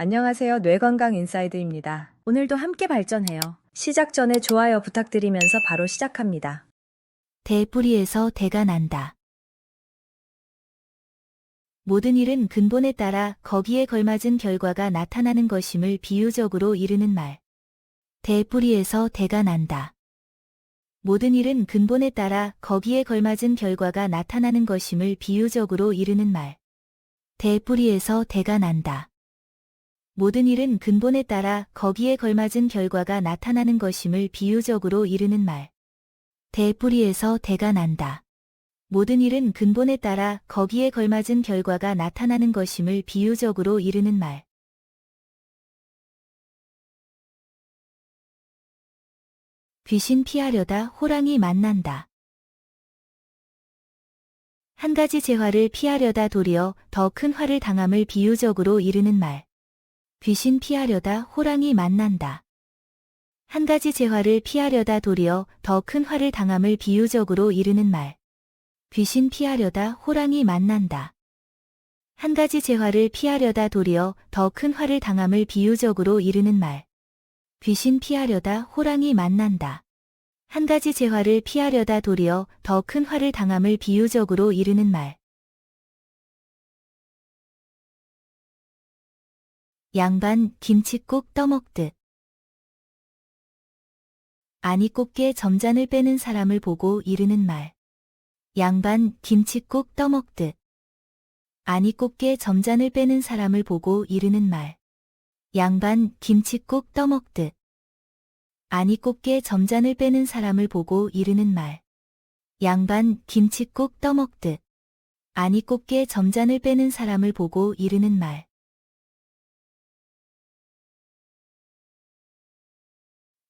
안녕하세요. 뇌건강 인사이드입니다. 오늘도 함께 발전해요. 시작 전에 좋아요 부탁드리면서 바로 시작합니다. 대뿌리에서 대가 난다. 모든 일은 근본에 따라 거기에 걸맞은 결과가 나타나는 것임을 비유적으로 이르는 말. 대뿌리에서 대가 난다. 모든 일은 근본에 따라 거기에 걸맞은 결과가 나타나는 것임을 비유적으로 이르는 말. 대뿌리에서 대가 난다. 모든 일은 근본에 따라 거기에 걸맞은 결과가 나타나는 것임을 비유적으로 이르는 말. 대뿌리에서 대가 난다. 모든 일은 근본에 따라 거기에 걸맞은 결과가 나타나는 것임을 비유적으로 이르는 말. 귀신 피하려다 호랑이 만난다. 한 가지 재화를 피하려다 도리어 더 큰 화를 당함을 비유적으로 이르는 말. 귀신 피하려다 호랑이 만난다. 한 가지 재화를 피하려다 도리어 더 큰 화를 당함을 비유적으로 이르는 말. 귀신 피하려다 호랑이 만난다. 한 가지 재화를 피하려다 도리어 더 큰 화를 당함을 비유적으로 이르는 말. 귀신 피하려다 호랑이 만난다. 한 가지 재화를 피하려다 도리어 더 큰 화를 당함을 비유적으로 이르는 말. 양반 김칫국 떠먹듯. 아니 꽃게 점잔을 빼는 사람을 보고 이르는 말. 양반 김칫국 떠먹듯. 아니 꽃게 점잔을 빼는 사람을 보고 이르는 말. 양반 김칫국 떠먹듯. 아니 꽃게 점잔을 빼는 사람을 보고 이르는 말. 양반 김칫국 떠먹듯. 아니 꽃게 점잔을 빼는 사람을 보고 이르는 말.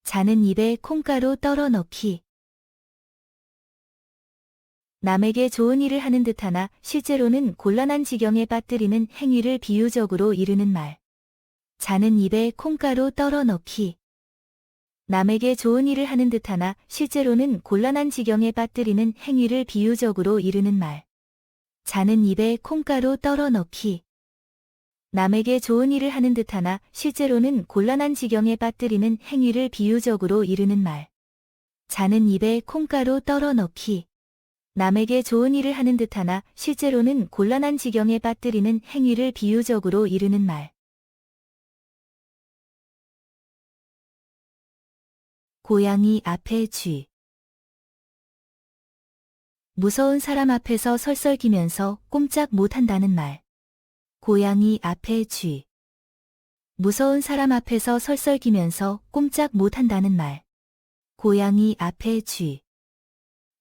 자는 입에 콩가루 떨어 넣기. 남에게 좋은 일을 하는 듯하나 실제로는 곤란한 지경에 빠뜨리는 행위를 비유적으로 이르는 말. 자는 입에 콩가루 떨어 넣기. 남에게 좋은 일을 하는 듯하나 실제로는 곤란한 지경에 빠뜨리는 행위를 비유적으로 이르는 말. 자는 입에 콩가루 떨어 넣기. 남에게 좋은 일을 하는 듯하나 실제로는 곤란한 지경에 빠뜨리는 행위를 비유적으로 이르는 말. 자는 입에 콩가루 떨어 넣기. 남에게 좋은 일을 하는 듯하나 실제로는 곤란한 지경에 빠뜨리는 행위를 비유적으로 이르는 말. 고양이 앞에 쥐. 무서운 사람 앞에서 설설기면서 꼼짝 못한다는 말. 고양이 앞에 쥐. 무서운 사람 앞에서 설설기면서 꼼짝 못한다는 말. 고양이 앞에 쥐.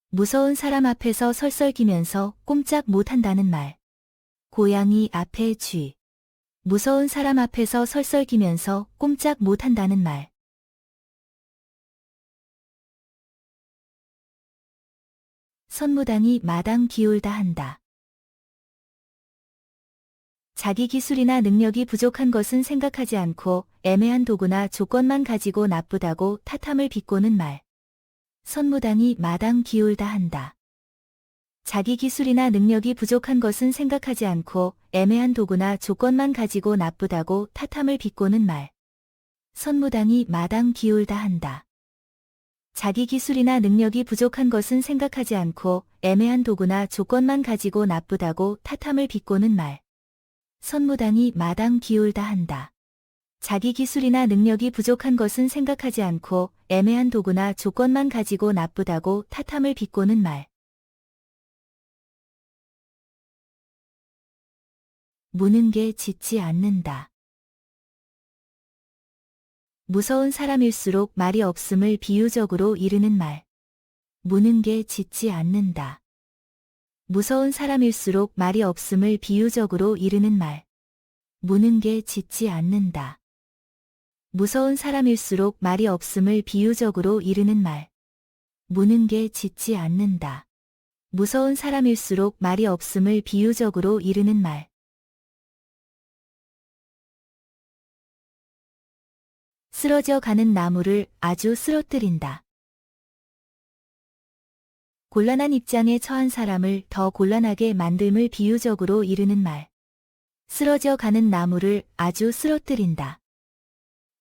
무서운 사람 앞에서 설설기면서 꼼짝 못한다는 말. 고양이 앞에 쥐. 무서운 사람 앞에서 설설기면서 꼼짝 못한다는 말. 선무당이 마당 기울다 한다. 자기 기술이나 능력이 부족한 것은 생각하지 않고 애매한 도구나 조건만 가지고 나쁘다고 탓함을 비꼬는 말. 선무당이 마당 기울다 한다. 자기 기술이나 능력이 부족한 것은 생각하지 않고 애매한 도구나 조건만 가지고 나쁘다고 탓함을 비꼬는 말. 선무당이 마당 기울다 한다. 자기 기술이나 능력이 부족한 것은 생각하지 않고 애매한 도구나 조건만 가지고 나쁘다고 탓함을 비꼬는 말. 선무당이 마당 기울다 한다. 자기 기술이나 능력이 부족한 것은 생각하지 않고 애매한 도구나 조건만 가지고 나쁘다고 탓함을 비꼬는 말. 무는 게 짖지 않는다. 무서운 사람일수록 말이 없음을 비유적으로 이르는 말. 무는 게 짖지 않는다. 무서운 사람일수록 말이 없음을 비유적으로 이르는 말. 무는 게 짖지 않는다. 무서운 사람일수록 말이 없음을 비유적으로 이르는 말. 무는 게 짖지 않는다. 무서운 사람일수록 말이 없음을 비유적으로 이르는 말. 쓰러져 가는 나무를 아주 쓰러뜨린다. 곤란한 입장에 처한 사람을 더 곤란하게 만듦을 비유적으로 이르는 말. 쓰러져 가는 나무를 아주 쓰러뜨린다.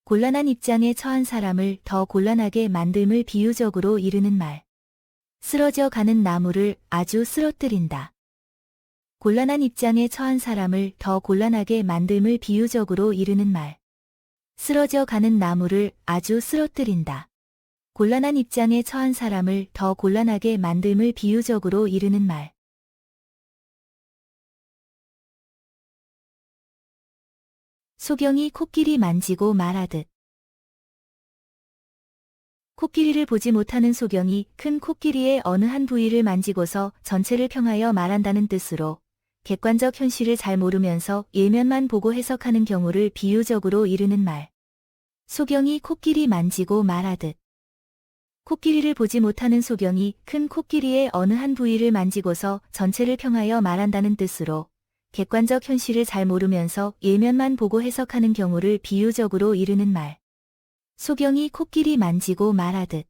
곤란한 입장에 처한 사람을 더 곤란하게 만듦을 비유적으로 이르는 말. 쓰러져 가는 나무를 아주 쓰러뜨린다. 곤란한 입장에 처한 사람을 더 곤란하게 만듦을 비유적으로 이르는 말. 쓰러져 가는 나무를 아주 쓰러뜨린다. 곤란한 입장에 처한 사람을 더 곤란하게 만듦을 비유적으로 이르는 말. 소경이 코끼리 만지고 말하듯. 코끼리를 보지 못하는 소경이 큰 코끼리의 어느 한 부위를 만지고서 전체를 평하여 말한다는 뜻으로 객관적 현실을 잘 모르면서 일면만 보고 해석하는 경우를 비유적으로 이르는 말. 소경이 코끼리 만지고 말하듯. 코끼리를 보지 못하는 소경이 큰 코끼리의 어느 한 부위를 만지고서 전체를 평하여 말한다는 뜻으로 객관적 현실을 잘 모르면서 일면만 보고 해석하는 경우를 비유적으로 이르는 말. 소경이 코끼리 만지고 말하듯.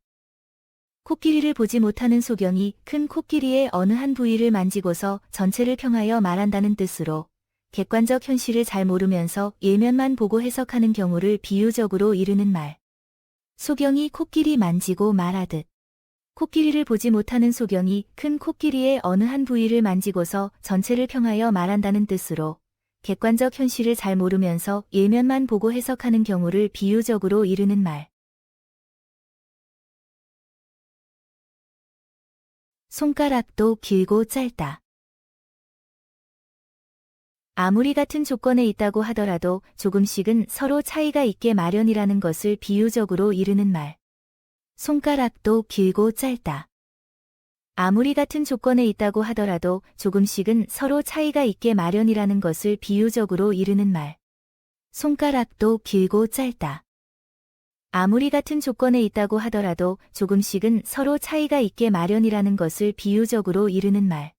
코끼리를 보지 못하는 소경이 큰 코끼리의 어느 한 부위를 만지고서 전체를 평하여 말한다는 뜻으로 객관적 현실을 잘 모르면서 일면만 보고 해석하는 경우를 비유적으로 이르는 말. 소경이 코끼리 만지고 말하듯. 코끼리를 보지 못하는 소경이 큰 코끼리의 어느 한 부위를 만지고서 전체를 평하여 말한다는 뜻으로 객관적 현실을 잘 모르면서 일면만 보고 해석하는 경우를 비유적으로 이르는 말. 손가락도 길고 짧다. 아무리 같은 조건에 있다고 하더라도 조금씩은 서로 차이가 있게 마련이라는 것을 비유적으로 이르는 말. 손가락도 길고 짧다. 아무리 같은 조건에 있다고 하더라도 조금씩은 서로 차이가 있게 마련이라는 것을 비유적으로 이르는 말. 손가락도 길고 짧다. 아무리 같은 조건에 있다고 하더라도 조금씩은 서로 차이가 있게 마련이라는 것을 비유적으로 이르는 말.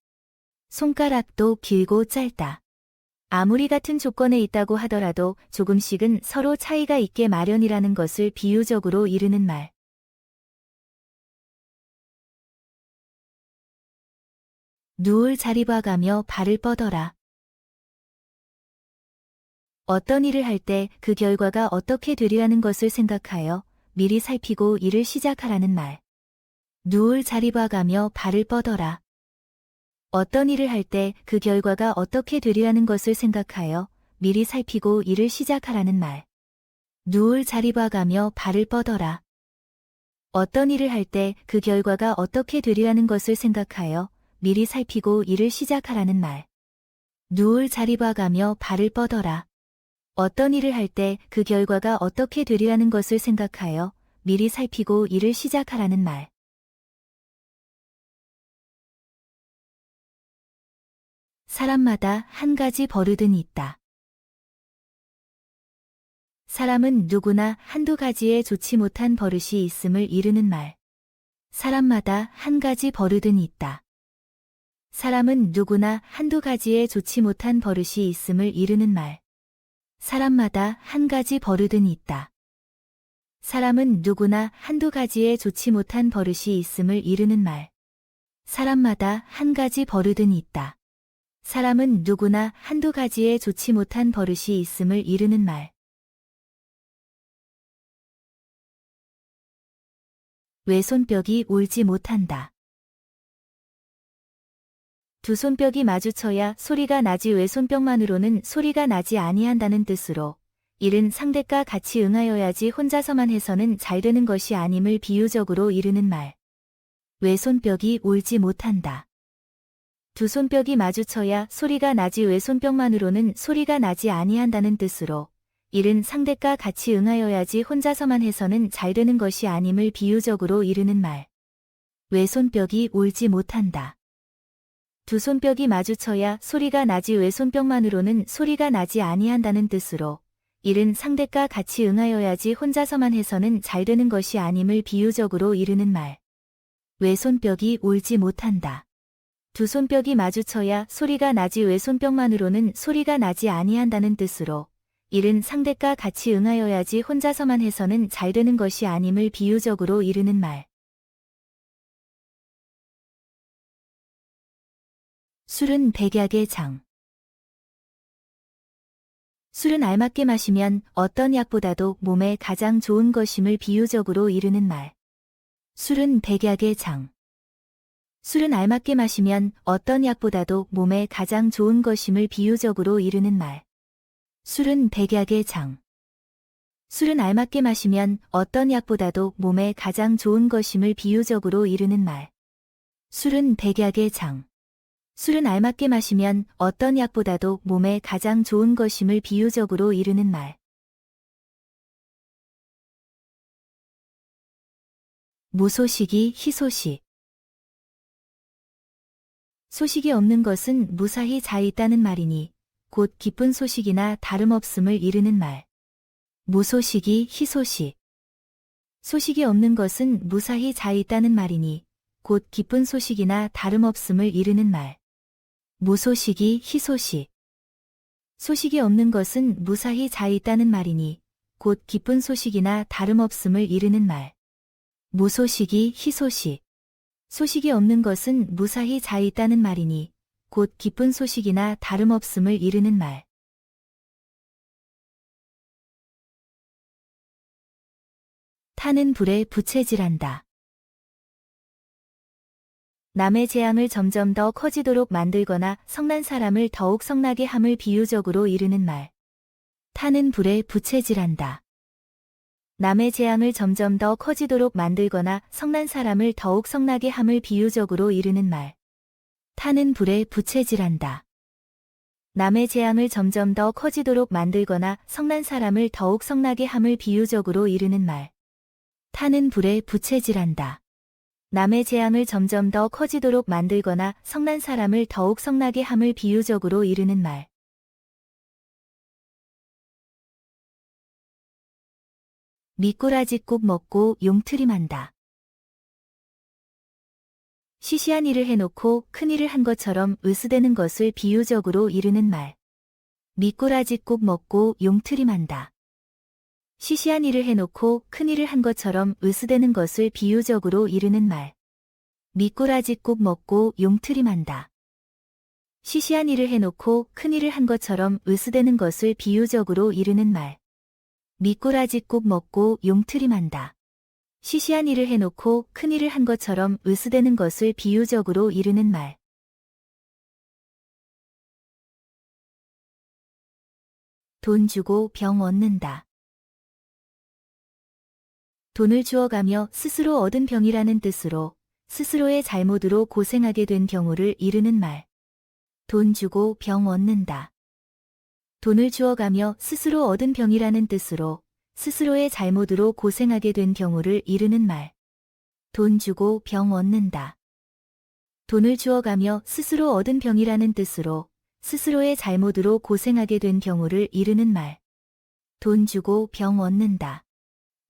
손가락도 길고 짧다. 아무리 같은 조건에 있다고 하더라도 조금씩은 서로 차이가 있게 마련이라는 것을 비유적으로 이르는 말. 누울 자리 봐가며 발을 뻗어라. 어떤 일을 할 때 그 결과가 어떻게 되리라는 것을 생각하여 미리 살피고 일을 시작하라는 말. 누울 자리 봐가며 발을 뻗어라. 어떤 일을 할 때 그 결과가 어떻게 되리라는 것을 생각하여 미리 살피고 일을 시작하라는 말. 누울 자리 봐가며 발을 뻗어라. 어떤 일을 할 때 그 결과가 어떻게 되리라는 것을 생각하여 미리 살피고 일을 시작하라는 말. 누울 자리 봐가며 발을 뻗어라. 어떤 일을 할 때 그 결과가 어떻게 되리라는 것을 생각하여 미리 살피고 일을 시작하라는 말. 사람마다 한 가지 버릇은 있다. 사람은 누구나 한두 가지에 좋지 못한 버릇이 있음을 이르는 말. 사람마다 한 가지 버릇은 있다. 사람은 누구나 한두 가지에 좋지 못한 버릇이 있음을 이르는 말. 사람마다 한 가지 버릇은 있다. 사람은 누구나 한두 가지에 좋지 못한 버릇이 있음을 이르는 말. 사람마다 한 가지 버릇은 있다. 사람은 누구나 한두 가지에 좋지 못한 버릇이 있음을 이르는 말. 왼손뼉이 울지 못한다. 두 손뼉이 마주쳐야 소리가 나지 왼손뼉만으로는 소리가 나지 아니한다는 뜻으로 일은 상대가 같이 응하여야지 혼자서만 해서는 잘 되는 것이 아님을 비유적으로 이르는 말. 왼손뼉이 울지 못한다. 두 손뼉이 마주쳐야 소리가 나지 왼손뼉만으로는 소리가 나지 아니한다는 뜻으로 일은 상대가 같이 응하여야지 혼자서만 해서는 잘 되는 것이 아님을 비유적으로 이르는 말. 왼손뼉이 울지 못한다. 두 손뼉이 마주쳐야 소리가 나지 왼손뼉만으로는 소리가 나지 아니한다는 뜻으로 일은 상대가 같이 응하여야지 혼자서만 해서는 잘 되는 것이 아님을 비유적으로 이르는 말. 왼손뼉이 울지 못한다. 두 손뼉이 마주쳐야 소리가 나지 왼손뼉만으로는 소리가 나지 아니한다는 뜻으로 일은 상대가 같이 응하여야지 혼자서만 해서는 잘 되는 것이 아님을 비유적으로 이르는 말. 술은 백약의 장. 술은 알맞게 마시면 어떤 약보다도 몸에 가장 좋은 것임을 비유적으로 이르는 말. 술은 백약의 장. 술은 알맞게 마시면 어떤 약보다도 몸에 가장 좋은 것임을 비유적으로 이르는 말. 술은 백약의 장. 술은 알맞게 마시면 어떤 약보다도 몸에 가장 좋은 것임을 비유적으로 이르는 말. 술은 백약의 장. 술은 알맞게 마시면 어떤 약보다도 몸에 가장 좋은 것임을 비유적으로 이르는 말. 무소식이 희소식. 소식이 없는 것은 무사히 자 있다는 말이니 곧 기쁜 소식이나 다름없음을 이르는 말. 무소식이 희소식. 소식이 없는 것은 무사히 자 있다는 말이니 곧 기쁜 소식이나 다름없음을 이르는 말. 무소식이 희소식. 소식이 없는 것은 무사히 자 있다는 말이니 곧 기쁜 소식이나 다름없음을 이르는 말. 무소식이 희소식. 소식이 없는 것은 무사히 자 있다는 말이니 곧 기쁜 소식이나 다름없음을 이르는 말. 타는 불에 부채질한다. 남의 재앙을 점점 더 커지도록 만들거나 성난 사람을 더욱 성나게 함을 비유적으로 이르는 말. 타는 불에 부채질한다. 남의 재앙을 점점 더 커지도록 만들거나 성난 사람을 더욱 성나게 함을 비유적으로 이르는 말. 타는 불에 부채질한다. 남의 재앙을 점점 더 커지도록 만들거나 성난 사람을 더욱 성나게 함을 비유적으로 이르는 말. 타는 불에 부채질한다. 남의 재앙을 점점 더 커지도록 만들거나 성난 사람을 더욱 성나게 함을 비유적으로 이르는 말. 미꾸라지 국 먹고 용트림한다. 시시한 일을 해놓고 큰 일을 한 것처럼 으스대는 것을 비유적으로 이르는 말. 미꾸라지 국 먹고 용트림한다. 시시한 일을 해놓고 큰 일을 한 것처럼 으스대는 것을 비유적으로 이르는 말. 미꾸라지 국 먹고 용트림한다. 시시한 일을 해놓고 큰 일을 한 것처럼 으스대는 것을 비유적으로 이르는 말. 미꾸라지 국 먹고 용트림한다. 시시한 일을 해놓고 큰 일을 한 것처럼 으스대는 것을 비유적으로 이르는 말. 돈 주고 병 얻는다. 돈을 주어가며 스스로 얻은 병이라는 뜻으로 스스로의 잘못으로 고생하게 된 경우를 이르는 말. 돈 주고 병 얻는다. 돈을 주어가며 스스로 얻은 병이라는 뜻으로 스스로의 잘못으로 고생하게 된 경우를 이르는 말. 돈 주고 병 얻는다. 돈을 주어가며 스스로 얻은 병이라는 뜻으로 스스로의 잘못으로 고생하게 된 경우를 이르는 말. 돈 주고 병 얻는다.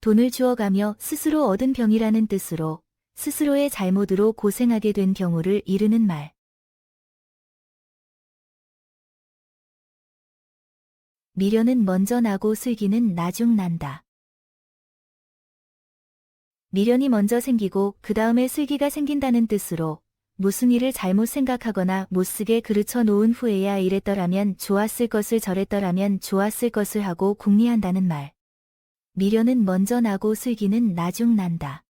돈을 주어가며 스스로 얻은 병이라는 뜻으로 스스로의 잘못으로 고생하게 된 경우를 이르는 말. 미련은 먼저 나고 슬기는 나중 난다. 미련이 먼저 생기고 그 다음에 슬기가 생긴다는 뜻으로 무슨 일을 잘못 생각하거나 못쓰게 그르쳐 놓은 후에야 이랬더라면 좋았을 것을 저랬더라면 좋았을 것을 하고 궁리한다는 말. 미련은 먼저 나고 슬기는 나중 난다.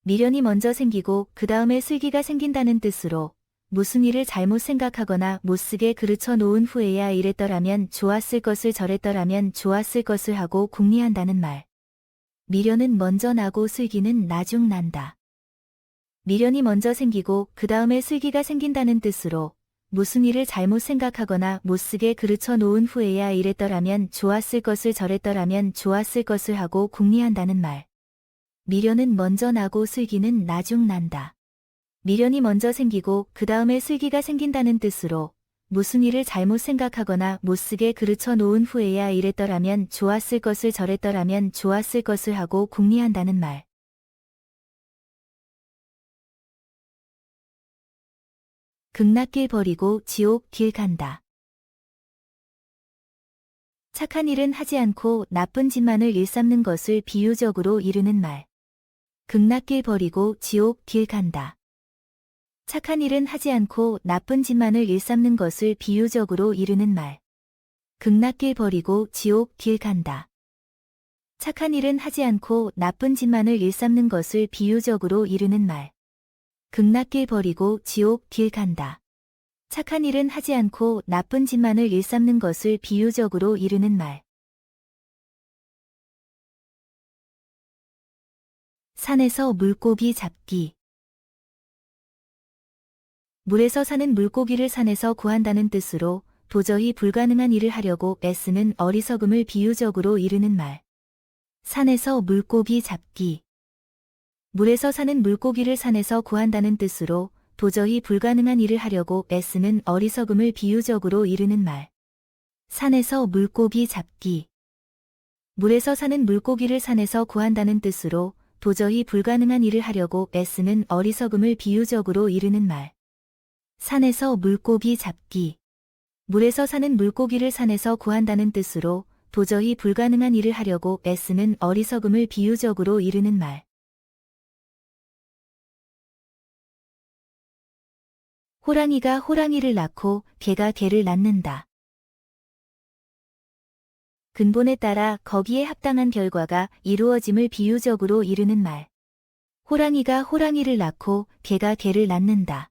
미련이 먼저 생기고 그 다음에 슬기가 생긴다는 뜻으로 무슨 일을 잘못 생각하거나 못쓰게 그르쳐 놓은 후에야 이랬더라면 좋았을 것을 저랬더라면 좋았을 것을 하고 궁리한다는 말. 미련은 먼저 나고 슬기는 나중 난다. 미련이 먼저 생기고 그 다음에 슬기가 생긴다는 뜻으로 무슨 일을 잘못 생각하거나 못쓰게 그르쳐 놓은 후에야 이랬더라면 좋았을 것을 저랬더라면 좋았을 것을 하고 궁리한다는 말. 미련은 먼저 나고 슬기는 나중 난다. 미련이 먼저 생기고 그 다음에 슬기가 생긴다는 뜻으로 무슨 일을 잘못 생각하거나 못쓰게 그르쳐 놓은 후에야 이랬더라면 좋았을 것을 저랬더라면 좋았을 것을 하고 궁리한다는 말. 극락길 버리고 지옥 길 간다. 착한 일은 하지 않고 나쁜 짓만을 일삼는 것을 비유적으로 이르는 말. 극락길 버리고 지옥 길 간다. 착한 일은 하지 않고 나쁜 짓만을 일삼는 것을 비유적으로 이르는 말. 극락길 버리고 지옥 길 간다. 착한 일은 하지 않고 나쁜 짓만을 일삼는 것을 비유적으로 이르는 말. 극락길 버리고 지옥 길 간다. 착한 일은 하지 않고 나쁜 짓만을 일삼는 것을 비유적으로 이르는 말. 산에서 물고기 잡기. 물에서 사는 물고기를 산에서 구한다는 뜻으로 도저히 불가능한 일을 하려고 애쓰는 어리석음을 비유적으로 이르는 말. 산에서 물고기 잡기. 물에서 사는 물고기를 산에서 구한다는 뜻으로 도저히 불가능한 일을 하려고 애쓰는 어리석음을 비유적으로 이르는 말. 산에서 물고기 잡기. 물에서 사는 물고기를 산에서 구한다는 뜻으로 도저히 불가능한 일을 하려고 애쓰는 어리석음을 비유적으로 이르는 말. 산에서 물고기 잡기. 물에서 사는 물고기를 산에서 구한다는 뜻으로 도저히 불가능한 일을 하려고 애쓰는 어리석음을 비유적으로 이르는 말. 호랑이가 호랑이를 낳고 개가 개를 낳는다. 근본에 따라 거기에 합당한 결과가 이루어짐을 비유적으로 이르는 말. 호랑이가 호랑이를 낳고 개가 개를 낳는다.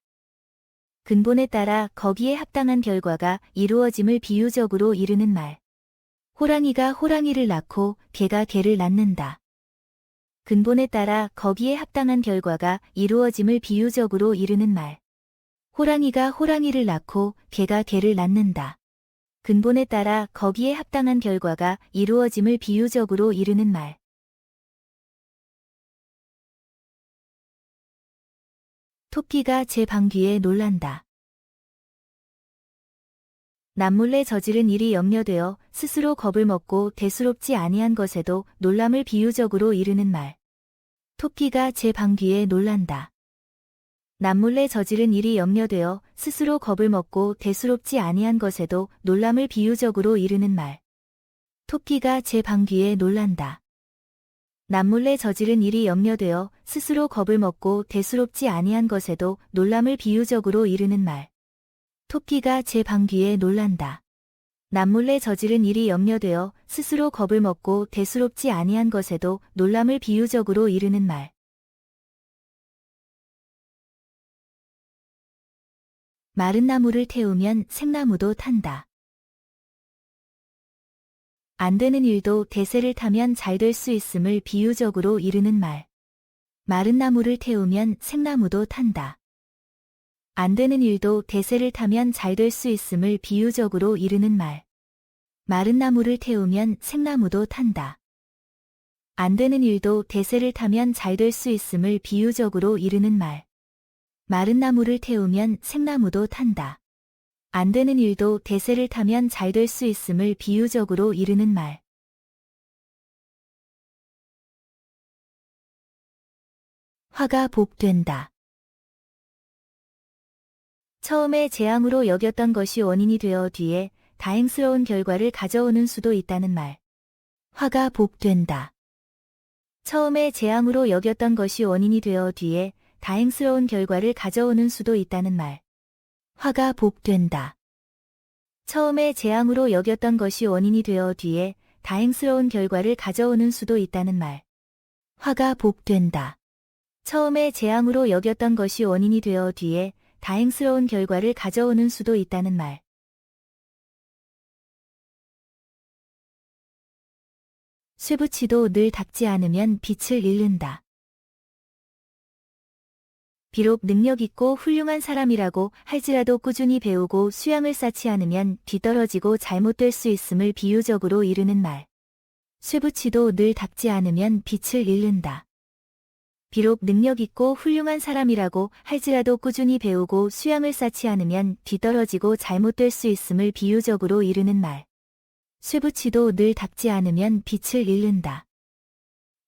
근본에 따라 거기에 합당한 결과가 이루어짐을 비유적으로 이르는 말. 호랑이가 호랑이를 낳고 개가 개를 낳는다. 근본에 따라 거기에 합당한 결과가 이루어짐을 비유적으로 이르는 말. 호랑이가 호랑이를 낳고 개가 개를 낳는다. 근본에 따라 거기에 합당한 결과가 이루어짐을 비유적으로 이르는 말. 토끼가 제 방귀에 놀란다. 남몰래 저지른 일이 염려되어 스스로 겁을 먹고 대수롭지 아니한 것에도 놀람을 비유적으로 이르는 말. 토끼가 제 방귀에 놀란다. 남몰래 저지른 일이 염려되어 스스로 겁을 먹고 대수롭지 아니한 것에도 놀람을 비유적으로 이르는 말. 토끼가 제 방귀에 놀란다. 남몰래 저지른 일이 염려되어 스스로 겁을 먹고 대수롭지 아니한 것에도 놀람을 비유적으로 이르는 말. 토끼가 제 방귀에 놀란다. 남몰래 저지른 일이 염려되어 스스로 겁을 먹고 대수롭지 아니한 것에도 놀람을 비유적으로 이르는 말. 마른 나무를 태우면 생나무도 탄다. 안 되는 일도 대세를 타면 잘 될 수 있음을 비유적으로 이르는 말. 마른 나무를 태우면 생나무도 탄다. 안 되는 일도 대세를 타면 잘 될 수 있음을 비유적으로 이르는 말. 마른 나무를 태우면 생나무도 탄다. 안 되는 일도 대세를 타면 잘 될 수 있음을 비유적으로 이르는 말. 마른 나무를 태우면 생나무도 탄다. 안 되는 일도 대세를 타면 잘 될 수 있음을 비유적으로 이르는 말. 화가 복된다. 처음에 재앙으로 여겼던 것이 원인이 되어 뒤에 다행스러운 결과를 가져오는 수도 있다는 말. 화가 복된다. 처음에 재앙으로 여겼던 것이 원인이 되어 뒤에 다행스러운 결과를 가져오는 수도 있다는 말. 화가 복된다. 처음에 재앙으로 여겼던 것이 원인이 되어 뒤에 다행스러운 결과를 가져오는 수도 있다는 말. 화가 복된다. 처음에 재앙으로 여겼던 것이 원인이 되어 뒤에 다행스러운 결과를 가져오는 수도 있다는 말. 쇠붙이도 늘 닦지 않으면 빛을 잃는다. 비록 능력 있고 훌륭한 사람이라고 할지라도 꾸준히 배우고 수양을 쌓지 않으면 뒤떨어지고 잘못될 수 있음을 비유적으로 이르는 말. 쇠붙이도 늘 닦지 않으면 빛을 잃는다. 비록 능력 있고 훌륭한 사람이라고 할지라도 꾸준히 배우고 수양을 쌓지 않으면 뒤떨어지고 잘못될 수 있음을 비유적으로 이르는 말. 쇠붙이도 늘 닦지 않으면 빛을 잃는다.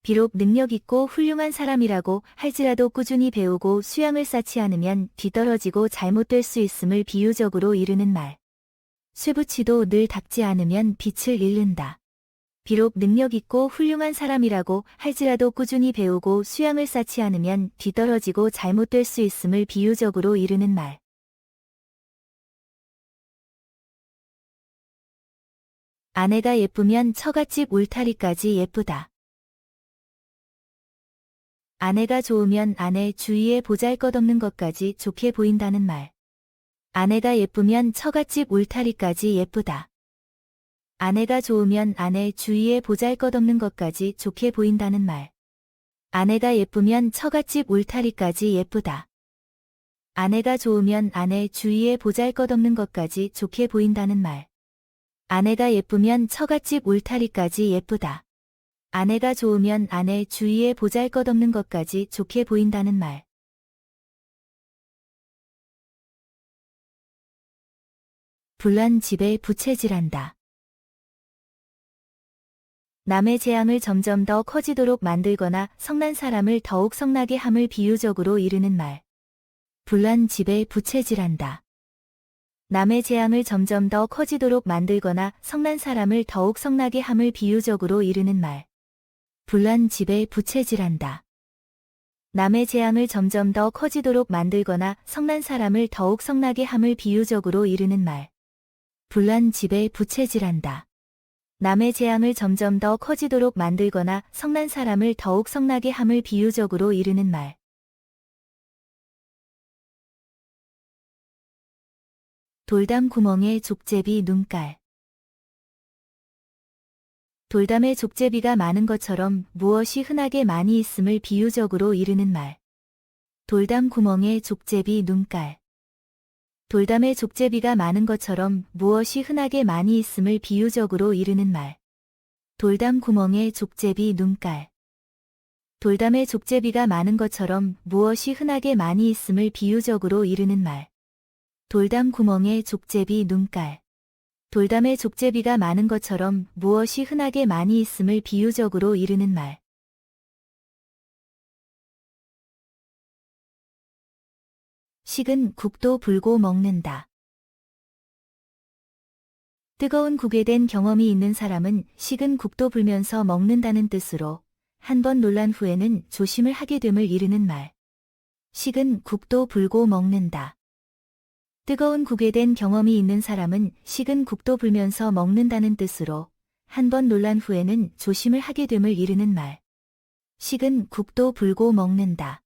비록 능력 있고 훌륭한 사람이라고 할지라도 꾸준히 배우고 수양을 쌓지 않으면 뒤떨어지고 잘못될 수 있음을 비유적으로 이르는 말. 쇠붙이도 늘 닦지 않으면 빛을 잃는다. 비록 능력 있고 훌륭한 사람이라고 할지라도 꾸준히 배우고 수양을 쌓지 않으면 뒤떨어지고 잘못될 수 있음을 비유적으로 이르는 말. 아내가 예쁘면 처갓집 울타리까지 예쁘다. 아내가 좋으면 아내 주위에 보잘것없는 것까지 좋게 보인다는 말. 아내가 예쁘면 처갓집 울타리까지 예쁘다. 아내가 좋으면 아내 주위에 보잘것없는 것까지 좋게 보인다는 말. 아내가 예쁘면 처갓집 울타리까지 예쁘다. 아내가 좋으면 아내 주위에 보잘것없는 것까지 좋게 보인다는 말. 아내가 예쁘면 처갓집 울타리까지 예쁘다. 아내가 좋으면 아내 주위에 보잘것없는 것까지 좋게 보인다는 말. 불난 집에 부채질한다. 남의 재앙을 점점 더 커지도록 만들거나 성난 사람을 더욱 성나게 함을 비유적으로 이르는 말. 불난 집에 부채질한다. 남의 재앙을 점점 더 커지도록 만들거나 성난 사람을 더욱 성나게 함을 비유적으로 이르는 말. 불난 집에 부채질한다. 남의 재앙을 점점 더 커지도록 만들거나 성난 사람을 더욱 성나게 함을 비유적으로 이르는 말. 불난 집에 부채질한다. 남의 재앙을 점점 더 커지도록 만들거나 성난 사람을 더욱 성나게 함을 비유적으로 이르는 말. 돌담 구멍에 족제비 눈깔. 돌담에 족제비가 많은 것처럼 무엇이 흔하게 많이 있음을 비유적으로 이르는 말. 돌담 구멍에 족제비 눈깔. 돌담에 족제비가 많은 것처럼 무엇이 흔하게 많이 있음을 비유적으로 이르는 말. 돌담 구멍에 족제비 눈깔. 돌담에 족제비가 많은 것처럼 무엇이 흔하게 많이 있음을 비유적으로 이르는 말. 돌담 구멍에 족제비 눈깔. 돌담에 족제비가 많은 것처럼 무엇이 흔하게 많이 있음을 비유적으로 이르는 말. 식은 국도 불고 먹는다. 뜨거운 국에 댄 경험이 있는 사람은 식은 국도 불면서 먹는다는 뜻으로 한 번 놀란 후에는 조심을 하게 됨을 이르는 말. 식은 국도 불고 먹는다. 뜨거운 국에 댄 경험이 있는 사람은 식은 국도 불면서 먹는다는 뜻으로 한 번 놀란 후에는 조심을 하게 됨을 이르는 말. 식은 국도 불고 먹는다.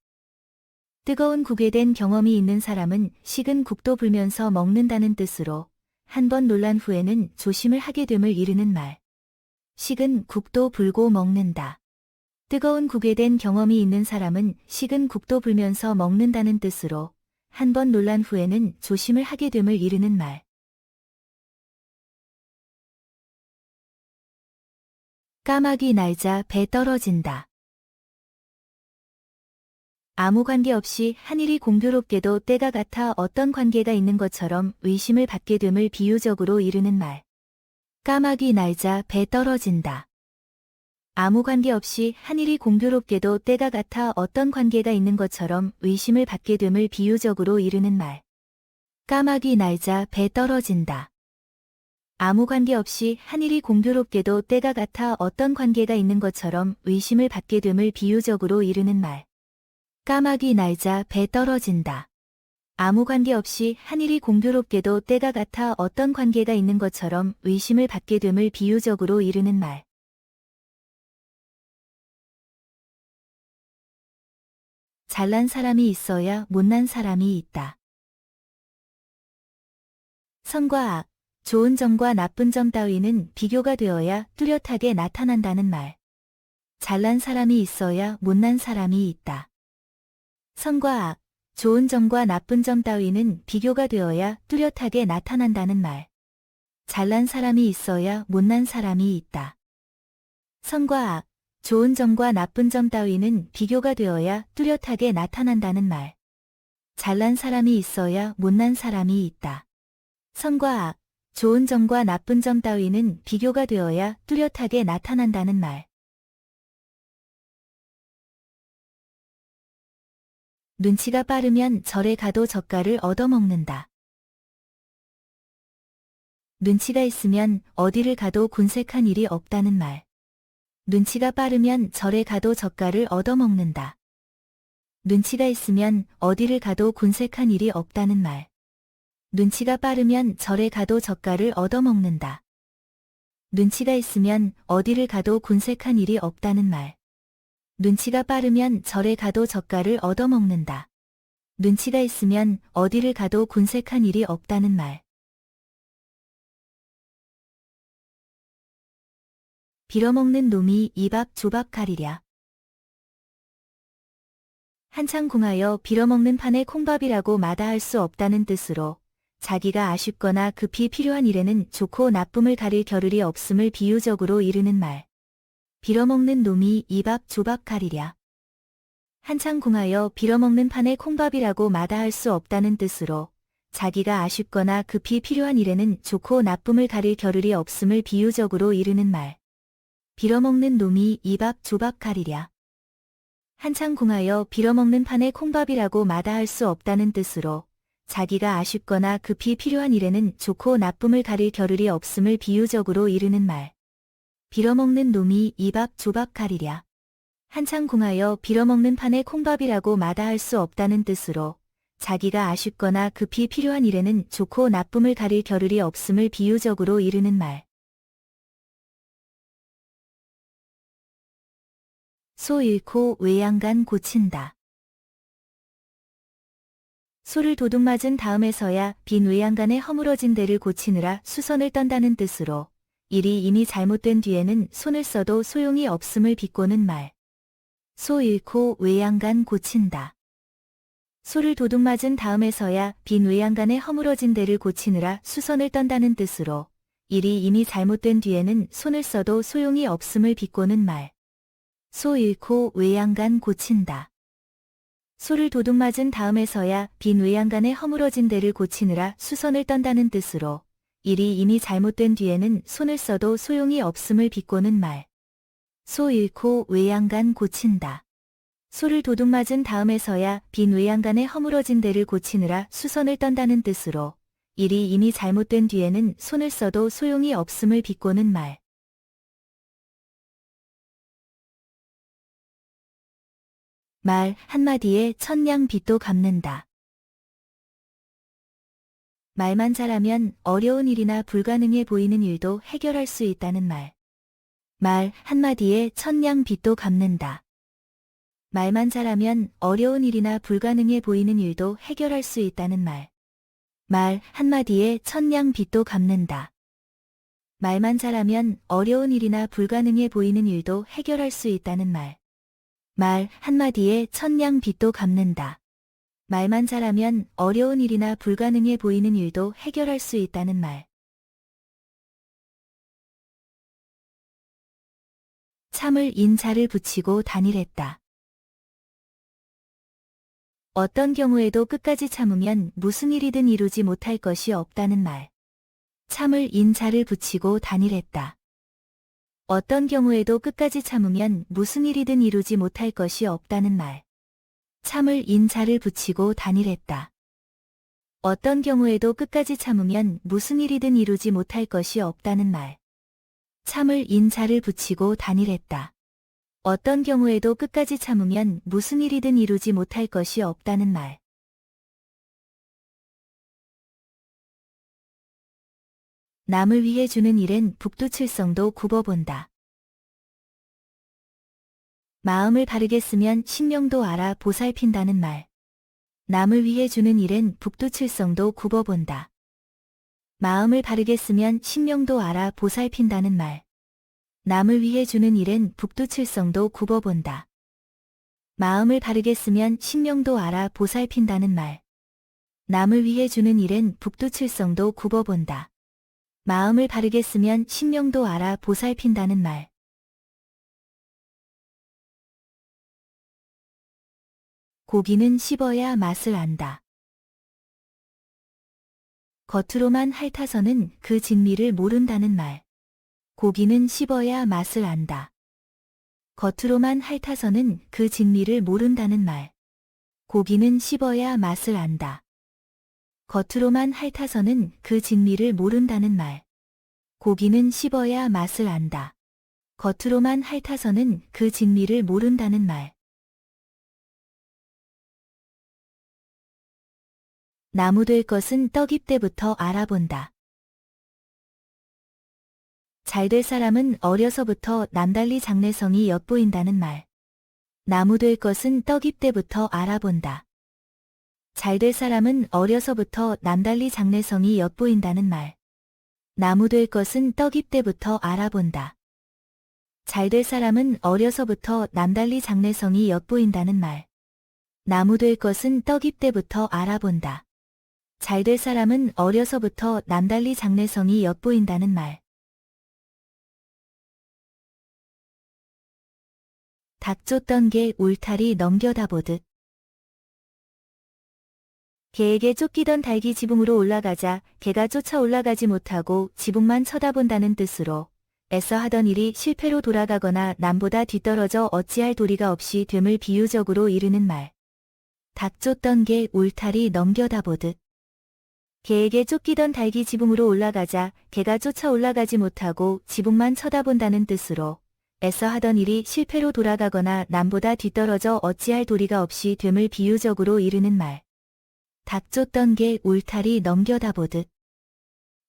뜨거운 국에 댄 경험이 있는 사람은 식은 국도 불면서 먹는다는 뜻으로 한 번 놀란 후에는 조심을 하게 됨을 이르는 말. 식은 국도 불고 먹는다. 뜨거운 국에 댄 경험이 있는 사람은 식은 국도 불면서 먹는다는 뜻으로 한 번 놀란 후에는 조심을 하게 됨을 이르는 말. 까마귀 날자 배 떨어진다. 아무 관계 없이 한일이 공교롭게도 때가 같아 어떤 관계가 있는 것처럼 의심을 받게 됨을 비유적으로 이르는 말. 까마귀 날자 배 떨어진다. 아무 관계 없이 한일이 공교롭게도 때가 같아 어떤 관계가 있는 것처럼 의심을 받게 됨을 비유적으로 이르는 말. 까마귀 날자 배 떨어진다. 아무 관계 없이 한일이 공교롭게도 때가 같아 어떤 관계가 있는 것처럼 의심을 받게 됨을 비유적으로 이르는 말. 까마귀 날자 배 떨어진다. 아무 관계 없이 한일이 공교롭게도 때가 같아 어떤 관계가 있는 것처럼 의심을 받게 됨을 비유적으로 이르는 말. 잘난 사람이 있어야 못난 사람이 있다. 선과 악, 좋은 점과 나쁜 점 따위는 비교가 되어야 뚜렷하게 나타난다는 말. 잘난 사람이 있어야 못난 사람이 있다. 선과 악, 좋은 점과 나쁜 점 따위는 비교가 되어야 뚜렷하게 나타난다는 말. 잘난 사람이 있어야 못난 사람이 있다. 선과 악, 좋은 점과 나쁜 점 따위는 비교가 되어야 뚜렷하게 나타난다는 말. 잘난 사람이 있어야 못난 사람이 있다. 선과 악, 좋은 점과 나쁜 점 따위는 비교가 되어야 뚜렷하게 나타난다는 말. 눈치가 빠르면 절에 가도 젓갈을 얻어먹는다. 눈치가 있으면 어디를 가도 군색한 일이 없다는 말. 눈치가 빠르면 절에 가도 젓갈을 얻어먹는다. 눈치가 있으면 어디를 가도 군색한 일이 없다는 말. 눈치가 빠르면 절에 가도 젓갈을 얻어먹는다. 눈치가 있으면 어디를 가도 군색한 일이 없다는 말. 눈치가 빠르면 절에 가도 젓갈을 얻어먹는다. 눈치가 있으면 어디를 가도 군색한 일이 없다는 말. 빌어먹는 놈이 입 앞 조밥 가리랴. 한창 궁하여 빌어먹는 판에 콩밥이라고 마다할 수 없다는 뜻으로 자기가 아쉽거나 급히 필요한 일에는 좋고 나쁨을 가릴 겨를이 없음을 비유적으로 이르는 말. 빌어먹는 놈이 입 앞 조밥 가리랴. 한창 궁하여 빌어먹는 판에 콩밥이라고 마다할 수 없다는 뜻으로 자기가 아쉽거나 급히 필요한 일에는 좋고 나쁨을 가릴 겨를이 없음을 비유적으로 이르는 말. 빌어먹는 놈이 입 앞 조밥 가리랴. 한창 궁하여 빌어먹는 판에 콩밥이라고 마다할 수 없다는 뜻으로 자기가 아쉽거나 급히 필요한 일에는 좋고 나쁨을 가릴 겨를이 없음을 비유적으로 이르는 말. 빌어먹는 놈이 입 앞 조밥 가리랴. 한창 궁하여 빌어먹는 판에 콩밥이라고 마다할 수 없다는 뜻으로 자기가 아쉽거나 급히 필요한 일에는 좋고 나쁨을 가릴 겨를이 없음을 비유적으로 이르는 말. 소 잃고 외양간 고친다. 소를 도둑 맞은 다음에서야 빈 외양간에 허물어진 데를 고치느라 수선을 떤다는 뜻으로 일이 이미 잘못된 뒤에는 손을 써도 소용이 없음을 비꼬는 말. 소 잃고 외양간 고친다. 소를 도둑 맞은 다음에서야 빈 외양간에 허물어진 데를 고치느라 수선을 떤다는 뜻으로 일이 이미 잘못된 뒤에는 손을 써도 소용이 없음을 비꼬는 말. 소 잃고 외양간 고친다. 소를 도둑 맞은 다음에서야 빈 외양간에 허물어진 데를 고치느라 수선을 떤다는 뜻으로 일이 이미 잘못된 뒤에는 손을 써도 소용이 없음을 비꼬는 말. 소 잃고 외양간 고친다. 소를 도둑 맞은 다음에서야 빈 외양간에 허물어진 데를 고치느라 수선을 떤다는 뜻으로 일이 이미 잘못된 뒤에는 손을 써도 소용이 없음을 비꼬는 말. 말 한마디에 천냥 빚도 갚는다. 말만 잘하면 어려운 일이나 불가능해 보이는 일도 해결할 수 있다는 말. 말 한마디에 천냥 빚도 갚는다. 말만 잘하면 어려운 일이나 불가능해 보이는 일도 해결할 수 있다는 말. 말 한마디에 천냥 빚도 갚는다. 말만 잘하면 어려운 일이나 불가능해 보이는 일도 해결할 수 있다는 말. 말 한마디에 천냥 빚도 갚는다. 말만 잘하면 어려운 일이나 불가능해 보이는 일도 해결할 수 있다는 말. 참을 인자를 붙이고 단일했다. 어떤 경우에도 끝까지 참으면 무슨 일이든 이루지 못할 것이 없다는 말. 참을 인자를 붙이고 단일했다. 어떤 경우에도 끝까지 참으면 무슨 일이든 이루지 못할 것이 없다는 말. 참을 인자를 붙이고 단일했다. 어떤 경우에도 끝까지 참으면 무슨 일이든 이루지 못할 것이 없다는 말. 참을 인자를 붙이고 단일했다. 어떤 경우에도 끝까지 참으면 무슨 일이든 이루지 못할 것이 없다는 말. 남을 위해 주는 일엔 북두칠성도 굽어본다. 마음을 바르게 쓰면 신명도 알아 보살핀다는 말. 남을 위해 주는 일엔 북두칠성도 굽어본다. 마음을 바르게 쓰면 신명도 알아 보살핀다는 말. 남을 위해 주는 일엔 북두칠성도 굽어본다. 마음을 바르게 쓰면 신명도 알아 보살핀다는 말. 남을 위해 주는 일엔 북두칠성도 굽어본다. 마음을 바르게 쓰면 신명도 알아 보살핀다는 말. 고기는 씹어야 맛을 안다. 겉으로만 핥아서는 그 진미를 모른다는 말. 고기는 씹어야 맛을 안다. 겉으로만 핥아서는 그 진미를 모른다는 말. 고기는 씹어야 맛을 안다. 겉으로만 핥아서는 그 진미를 모른다는 말. 고기는 씹어야 맛을 안다. 겉으로만 핥아서는 그 진미를 모른다는 말. 나무 될 것은 떡잎 때부터 알아본다. 잘 될 사람은 어려서부터 남달리 장래성이 엿보인다는 말. 나무 될 것은 떡잎 때부터 알아본다. 잘 될 사람은 어려서부터 남달리 장래성이 엿보인다는 말. 나무 될 것은 떡잎 때부터 알아본다. 잘 될 사람은 어려서부터 남달리 장래성이 엿보인다는 말. 나무 될 것은 떡잎 때부터 알아본다. 잘 될 사람은 어려서부터 남달리 장래성이 엿보인다는 말. 닭 쫓던 개 울타리 넘겨다 보듯. 개에게 쫓기던 닭이 지붕으로 올라가자 개가 쫓아 올라가지 못하고 지붕만 쳐다본다는 뜻으로 애써 하던 일이 실패로 돌아가거나 남보다 뒤떨어져 어찌할 도리가 없이 됨을 비유적으로 이르는 말. 닭 쫓던 개 울타리 넘겨다 보듯. 개에게 쫓기던 닭이 지붕으로 올라가자 개가 쫓아 올라가지 못하고 지붕만 쳐다본다는 뜻으로 애써 하던 일이 실패로 돌아가거나 남보다 뒤떨어져 어찌할 도리가 없이 됨을 비유적으로 이르는 말. 닭 쫓던 개 울타리 넘겨다 보듯.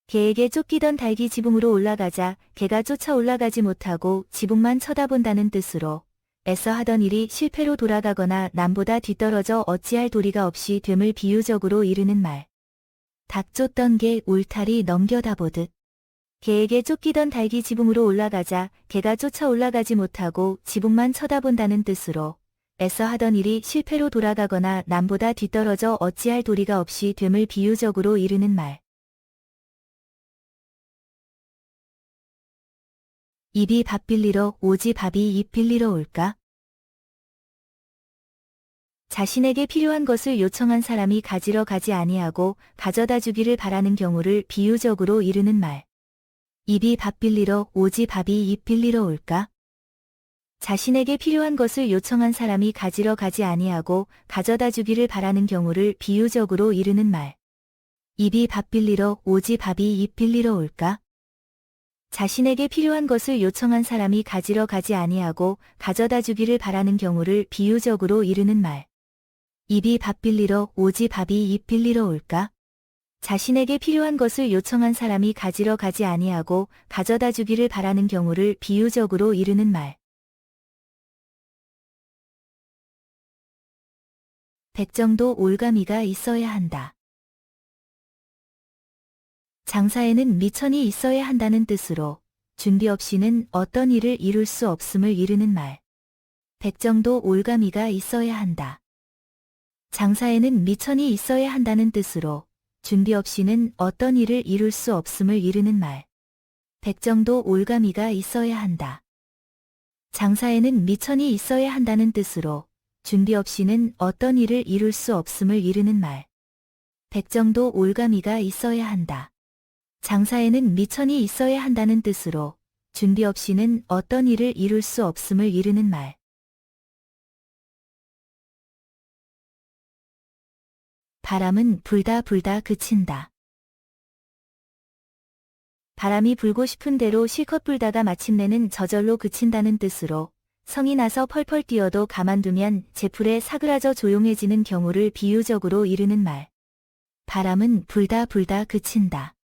개에게 쫓기던 닭이 지붕으로 올라가자 개가 쫓아 올라가지 못하고 지붕만 쳐다본다는 뜻으로 애써 하던 일이 실패로 돌아가거나 남보다 뒤떨어져 어찌할 도리가 없이 됨을 비유적으로 이르는 말. 닭 쫓던 개 울타리 넘겨다 보듯. 개에게 쫓기던 닭이 지붕으로 올라가자 개가 쫓아 올라가지 못하고 지붕만 쳐다본다는 뜻으로 애써 하던 일이 실패로 돌아가거나 남보다 뒤떨어져 어찌할 도리가 없이 됨을 비유적으로 이르는 말. 입이 밥 빌리러 오지 밥이 입 빌리러 올까? 자신에게 필요한 것을 요청한 사람이 가지러 가지 아니하고 가져다 주기를 바라는 경우를 비유적으로 이르는 말. 입이 밥 빌리러 오지 밥이 입 빌리러 올까? 자신에게 필요한 것을 요청한 사람이 가지러 가지 아니하고 가져다 주기를 바라는 경우를 비유적으로 이르는 말. 입이 밥 빌리러 오지 밥이 입 빌리러 올까? 자신에게 필요한 것을 요청한 사람이 가지러 가지 아니하고 가져다 주기를 바라는 경우를 비유적으로 이르는 말. 입이 밥 빌리러 오지 밥이 입 빌리러 올까? 자신에게 필요한 것을 요청한 사람이 가지러 가지 아니하고 가져다 주기를 바라는 경우를 비유적으로 이르는 말. 백정도 올가미가 있어야 한다. 장사에는 미천이 있어야 한다는 뜻으로 준비 없이는 어떤 일을 이룰 수 없음을 이르는 말. 백정도 올가미가 있어야 한다. 장사에는 미천이 있어야 한다는 뜻으로 준비 없이는 어떤 일을 이룰 수 없음을 이르는 말. 백정도 올가미가 있어야 한다. 장사에는 미천이 있어야 한다는 뜻으로 준비 없이는 어떤 일을 이룰 수 없음을 이르는 말. 백정도 올가미가 있어야 한다. 장사에는 미천이 있어야 한다는 뜻으로 준비 없이는 어떤 일을 이룰 수 없음을 이르는 말. 바람은 불다 그친다. 바람이 불고 싶은 대로 실컷 불다가 마침내는 저절로 그친다는 뜻으로 성이 나서 펄펄 뛰어도 가만두면 제풀에 사그라져 조용해지는 경우를 비유적으로 이르는 말. 바람은 불다 그친다.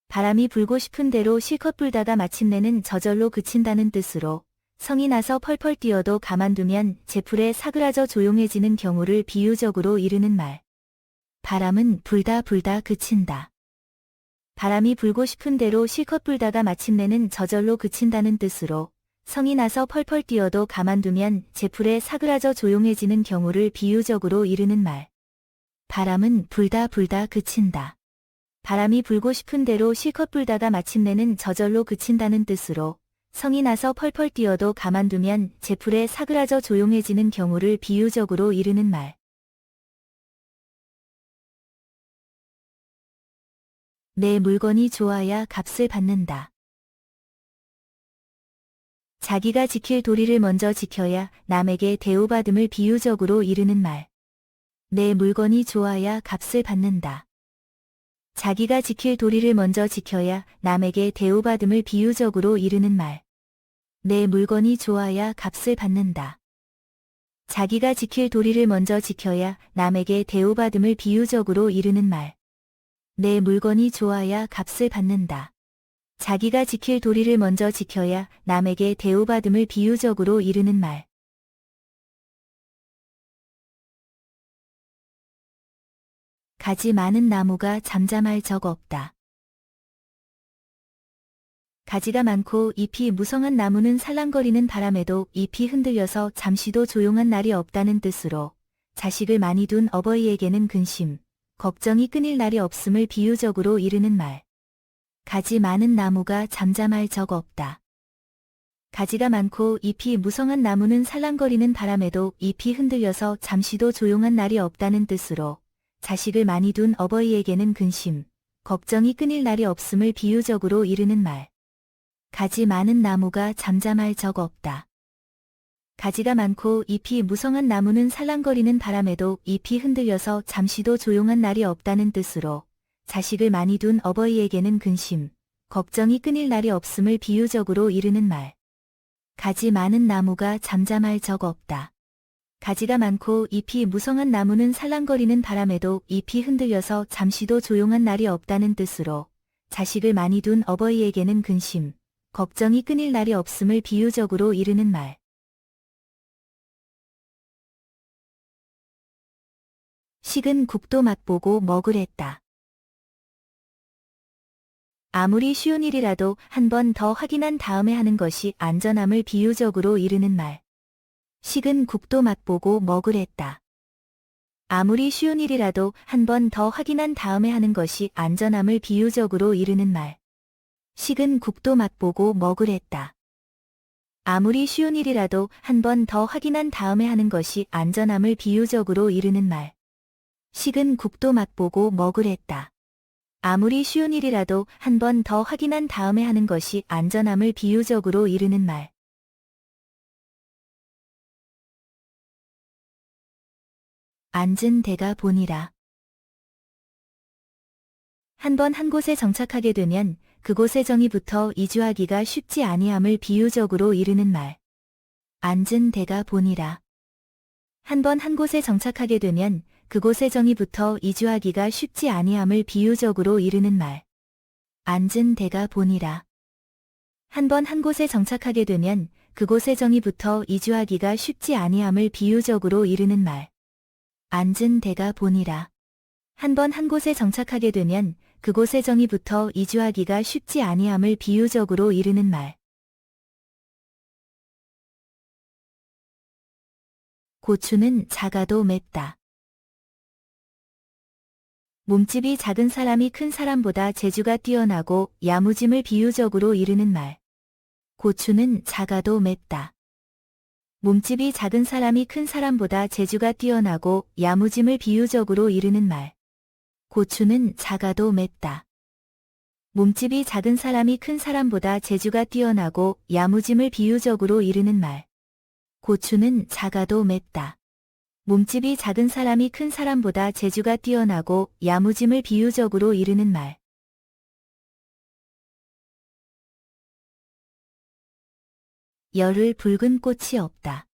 바람이 불고 싶은 대로 실컷 불다가 마침내는 저절로 그친다는 뜻으로 성이 나서 펄펄 뛰어도 가만두면 제풀에 사그라져 조용해지는 경우를 비유적으로 이르는 말. 바람은 불다 그친다. 바람이 불고 싶은 대로 실컷 불다가 마침내는 저절로 그친다는 뜻으로 성이 나서 펄펄 뛰어도 가만두면 제풀에 사그라져 조용해지는 경우를 비유적으로 이르는 말. 바람은 불다 그친다. 바람이 불고 싶은 대로 실컷 불다가 마침내는 저절로 그친다는 뜻으로 성이 나서 펄펄 뛰어도 가만두면 제풀에 사그라져 조용해지는 경우를 비유적으로 이르는 말. 내 물건이 좋아야 값을 받는다. 자기가 지킬 도리를 먼저 지켜야 남에게 대우받음을 비유적으로 이르는 말. 내 물건이 좋아야 값을 받는다. 자기가 지킬 도리를 먼저 지켜야 남에게 대우받음을 비유적으로 이르는 말. 내 물건이 좋아야 값을 받는다. 자기가 지킬 도리를 먼저 지켜야 남에게 대우받음을 비유적으로 이르는 말. 내 물건이 좋아야 값을 받는다. 자기가 지킬 도리를 먼저 지켜야 남에게 대우받음을 비유적으로 이르는 말. 가지 많은 나무가 잠잠할 적 없다. 가지가 많고 잎이 무성한 나무는 살랑거리는 바람에도 잎이 흔들려서 잠시도 조용한 날이 없다는 뜻으로 자식을 많이 둔 어버이에게는 근심, 걱정이 끊일 날이 없음을 비유적으로 이르는 말. 가지 많은 나무가 잠잠할 적 없다. 가지가 많고 잎이 무성한 나무는 살랑거리는 바람에도 잎이 흔들려서 잠시도 조용한 날이 없다는 뜻으로 자식을 많이 둔 어버이에게는 근심, 걱정이 끊일 날이 없음을 비유적으로 이르는 말. 가지 많은 나무가 잠잠할 적 없다. 가지가 많고 잎이 무성한 나무는 살랑거리는 바람에도 잎이 흔들려서 잠시도 조용한 날이 없다는 뜻으로 자식을 많이 둔 어버이에게는 근심, 걱정이 끊일 날이 없음을 비유적으로 이르는 말. 가지 많은 나무가 잠잠할 적 없다. 가지가 많고 잎이 무성한 나무는 살랑거리는 바람에도 잎이 흔들려서 잠시도 조용한 날이 없다는 뜻으로 자식을 많이 둔 어버이에게는 근심, 걱정이 끊일 날이 없음을 비유적으로 이르는 말. 식은 국도 맛보고 먹으랬다. 아무리 쉬운 일이라도 한 번 더 확인한 다음에 하는 것이 안전함을 비유적으로 이르는 말. 식은 국도 맛보고 먹으랬다. 아무리 쉬운 일이라도 한 번 더 확인한 다음에 하는 것이 안전함을 비유적으로 이르는 말. 식은 국도 맛보고 먹으랬다. 아무리 쉬운 일이라도 한 번 더 확인한 다음에 하는 것이 안전함을 비유적으로 이르는 말. 식은 국도 맛보고 먹으랬다. 아무리 쉬운 일이라도 한 번 더 확인한 다음에 하는 것이 안전함을 비유적으로 이르는 말. 앉은 데가 보니라. 한 번 한 곳에 정착하게 되면 그곳의 정의부터 이주하기가 쉽지 아니함을 비유적으로 이르는 말. 앉은 데가 보니라. 한 번 한 곳에 정착하게 되면 그곳의 정의부터 이주하기가 쉽지 아니함을 비유적으로 이르는 말. 앉은 데가 보니라. 한 번 한 곳에 정착하게 되면 그곳의 정의부터 이주하기가 쉽지 아니함을 비유적으로 이르는 말. 앉은 데가 보니라. 한 번 한 곳에 정착하게 되면 그곳의 정의부터 이주하기가 쉽지 아니함을 비유적으로 이르는 말. 고추는 작아도 맵다. 몸집이 작은 사람이 큰 사람보다 재주가 뛰어나고 야무짐을 비유적으로 이르는 말. 고추는 작아도 맵다. 몸집이 작은 사람이 큰 사람보다 재주가 뛰어나고 야무짐을 비유적으로 이르는 말. 고추는 작아도 맵다. 몸집이 작은 사람이 큰 사람보다 재주가 뛰어나고 야무짐을 비유적으로 이르는 말. 고추는 작아도 맵다. 몸집이 작은 사람이 큰 사람보다 재주가 뛰어나고 야무짐을 비유적으로 이르는 말. 열흘 붉은 꽃이 없다.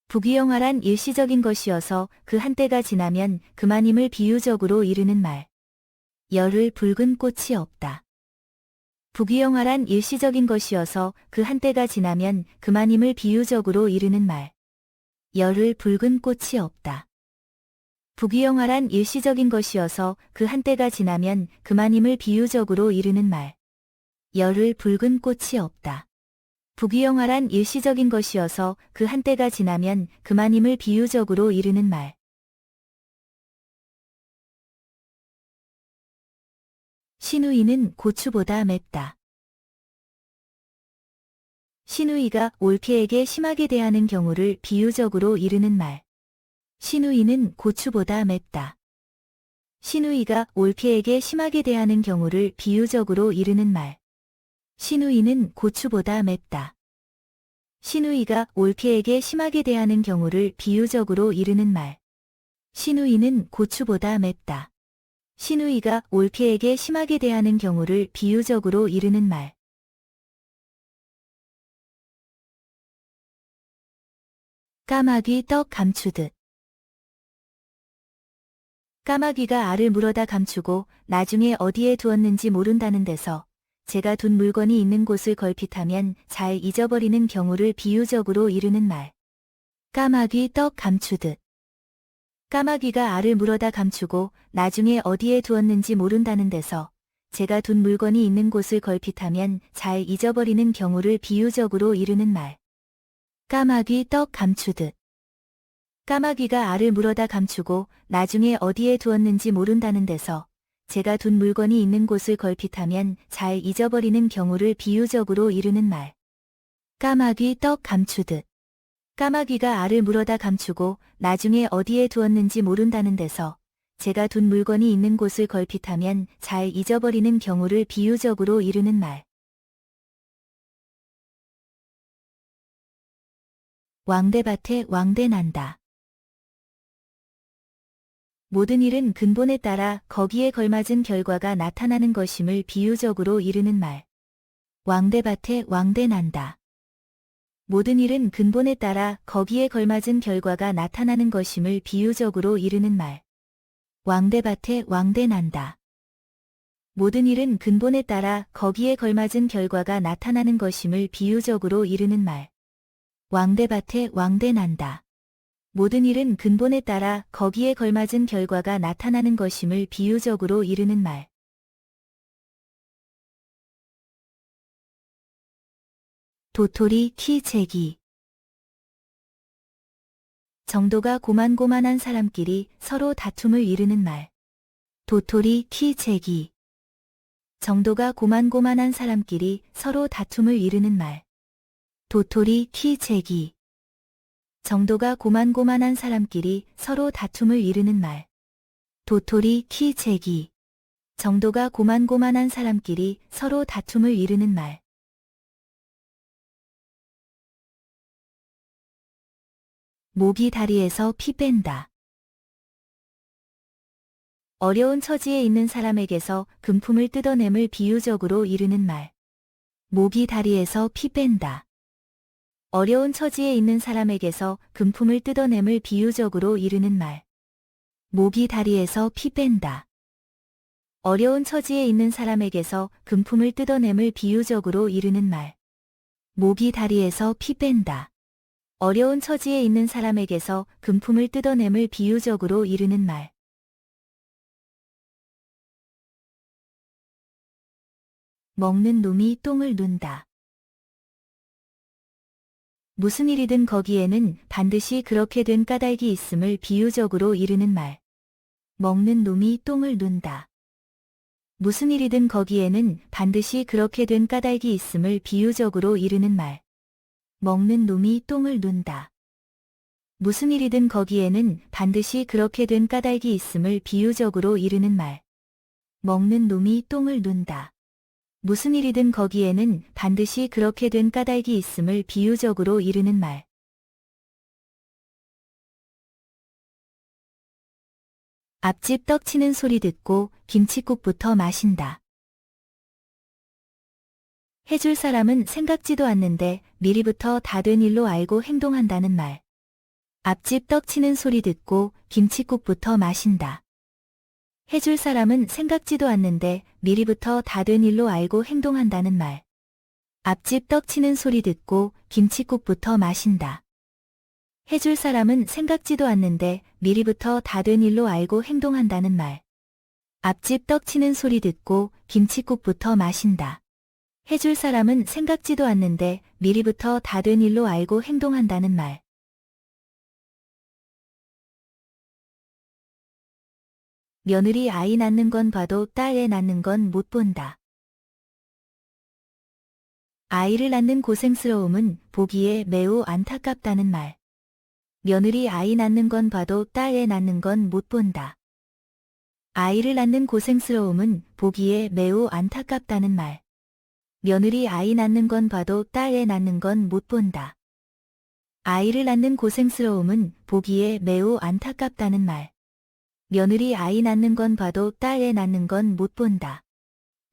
부귀영화란 일시적인 것이어서 그 한때가 지나면 그만임을 비유적으로 이르는 말. 열흘 붉은 꽃이 없다. 부귀영화란 일시적인 것이어서 그 한때가 지나면 그만임을 비유적으로 이르는 말. 열흘 붉은 꽃이 없다. 부귀영화란 일시적인 것이어서 그 한때가 지나면 그만임을 비유적으로 이르는 말. 열흘 붉은 꽃이 없다. 부귀영화란 일시적인 것이어서 그 한때가 지나면 그만임을 비유적으로 이르는 말. 시누이는 고추보다 맵다. 시누이가 올케에게 심하게 대하는 경우를 비유적으로 이르는 말. 시누이는 고추보다 맵다. 시누이가 올케에게 심하게 대하는 경우를 비유적으로 이르는 말. 시누이는 고추보다 맵다. 시누이가 올케에게 심하게 대하는 경우를 비유적으로 이르는 말. 시누이는 고추보다 맵다. 시누이가 올케에게 심하게 대하는 경우를 비유적으로 이르는 말. 까마귀 떡 감추듯. 까마귀가 알을 물어다 감추고 나중에 어디에 두었는지 모른다는 데서 제가 둔 물건이 있는 곳을 걸핏하면 잘 잊어버리는 경우를 비유적으로 이르는 말. 까마귀 떡 감추듯. 까마귀가 알을 물어다 감추고 나중에 어디에 두었는지 모른다는 데서 제가 둔 물건이 있는 곳을 걸핏하면 잘 잊어버리는 경우를 비유적으로 이르는 말. 까마귀 떡 감추듯. 까마귀가 알을 물어다 감추고 나중에 어디에 두었는지 모른다는 데서 제가 둔 물건이 있는 곳을 걸핏하면 잘 잊어버리는 경우를 비유적으로 이르는 말. 까마귀 떡 감추듯. 까마귀가 알을 물어다 감추고 나중에 어디에 두었는지 모른다는 데서 제가 둔 물건이 있는 곳을 걸핏하면 잘 잊어버리는 경우를 비유적으로 이르는 말. 왕대밭에 왕대 난다. 모든 일은 근본에 따라 거기에 걸맞은 결과가 나타나는 것임을 비유적으로 이르는 말. 왕대밭에 왕대 난다. 모든 일은 근본에 따라 거기에 걸맞은 결과가 나타나는 것임을 비유적으로 이르는 말. 왕대밭에 왕대 난다. 모든 일은 근본에 따라 거기에 걸맞은 결과가 나타나는 것임을 비유적으로 이르는 말. 왕대밭에 왕대 난다. 모든 일은 근본에 따라 거기에 걸맞은 결과가 나타나는 것임을 비유적으로 이르는 말. 도토리 키 재기. 정도가 고만고만한 사람끼리 서로 다툼을 이르는 말. 도토리 키 재기. 정도가 고만고만한 사람끼리 서로 다툼을 이르는 말. 도토리 키 재기. 정도가 고만고만한 사람끼리 서로 다툼을 이르는 말. 도토리 키 재기. 정도가 고만고만한 사람끼리 서로 다툼을 이르는 말. 모기 다리에서 피 뺀다. 어려운 처지에 있는 사람에게서 금품을 뜯어냄을 비유적으로 이르는 말. 모기 다리에서 피 뺀다. 어려운 처지에 있는 사람에게서 금품을 뜯어냄을 비유적으로 이르는 말. 모기 다리에서 피 뺀다. 어려운 처지에 있는 사람에게서 금품을 뜯어냄을 비유적으로 이르는 말. 모기 다리에서 피 뺀다. 어려운 처지에 있는 사람에게서 금품을 뜯어냄을 비유적으로 이르는 말. 먹는 놈이 똥을 눈다. 무슨 일이든 거기에는 반드시 그렇게 된 까닭이 있음을 비유적으로 이르는 말. 먹는 놈이 똥을 눈다. 무슨 일이든 거기에는 반드시 그렇게 된 까닭이 있음을 비유적으로 이르는 말. 먹는 놈이 똥을 눈다. 무슨 일이든 거기에는 반드시 그렇게 된 까닭이 있음을 비유적으로 이르는 말. 먹는 놈이 똥을 눈다. 무슨 일이든 거기에는 반드시 그렇게 된 까닭이 있음을 비유적으로 이르는 말. 앞집 떡 치는 소리 듣고 김칫국부터 마신다. 해줄 사람은 생각지도 않는데 미리부터 다 된 일로 알고 행동한다는 말. 앞집 떡 치는 소리 듣고 김칫국부터 마신다. 해줄 사람은 생각지도 않는데 미리부터 다 된 일로 알고 행동한다는 말. 앞집 떡 치는 소리 듣고 김칫국부터 마신다. 해줄 사람은 생각지도 않는데 미리부터 다 된 일로 알고 행동한다는 말. 앞집 떡 치는 소리 듣고 김칫국부터 마신다. 해줄 사람은 생각지도 않는데 미리부터 다 된 일로 알고 행동한다는 말. 며느리 아이 낳는 건 봐도 딸 애 낳는 건 못 본다. 아이를 낳는 고생스러움은 보기에 매우 안타깝다는 말. 며느리 아이 낳는 건 봐도 딸 애 낳는 건 못 본다. 아이를 낳는 고생스러움은 보기에 매우 안타깝다는 말. 며느리 아이 낳는 건 봐도 딸 애 낳는 건 못 본다. 아이를 낳는 고생스러움은 보기에 매우 안타깝다는 말. 며느리 아이 낳는 건 봐도 딸 애 낳는 건 못 본다.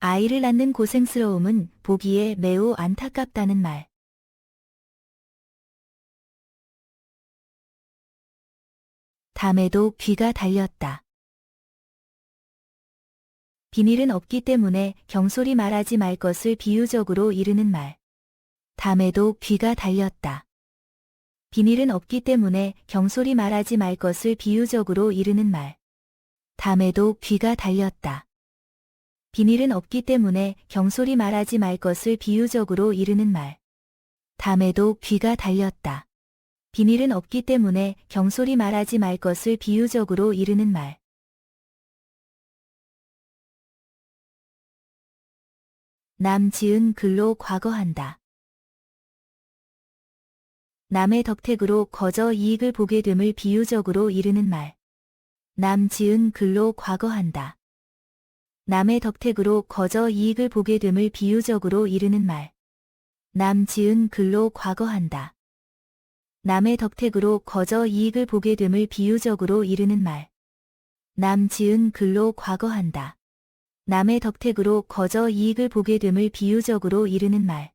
아이를 낳는 고생스러움은 보기에 매우 안타깝다는 말. 담에도 귀가 달렸다. 비밀은 없기 때문에 경솔히 말하지 말 것을 비유적으로 이르는 말. 담에도 귀가 달렸다. 비밀은 없기 때문에 경솔히 말하지 말 것을 비유적으로 이르는 말. 담에도 귀가 달렸다. 비밀은 없기 때문에 경솔히 말하지 말 것을 비유적으로 이르는 말. 담에도 귀가 달렸다. 비밀은 없기 때문에 경솔히 말하지 말 것을 비유적으로 이르는 말. 남 지은 글로 과거한다. 남의 덕택으로 거저 이익을 보게 됨을 비유적으로 이르는 말. 남 지은 글로 과거한다. 남의 덕택으로 거저 이익을 보게 됨을 비유적으로 이르는 말. 남 지은 글로 과거한다. 남의 덕택으로 거저 이익을 보게 됨을 비유적으로 이르는 말. 남 지은 글로 과거한다. 남의 덕택으로 거저 이익을 보게 됨을 비유적으로 이르는 말.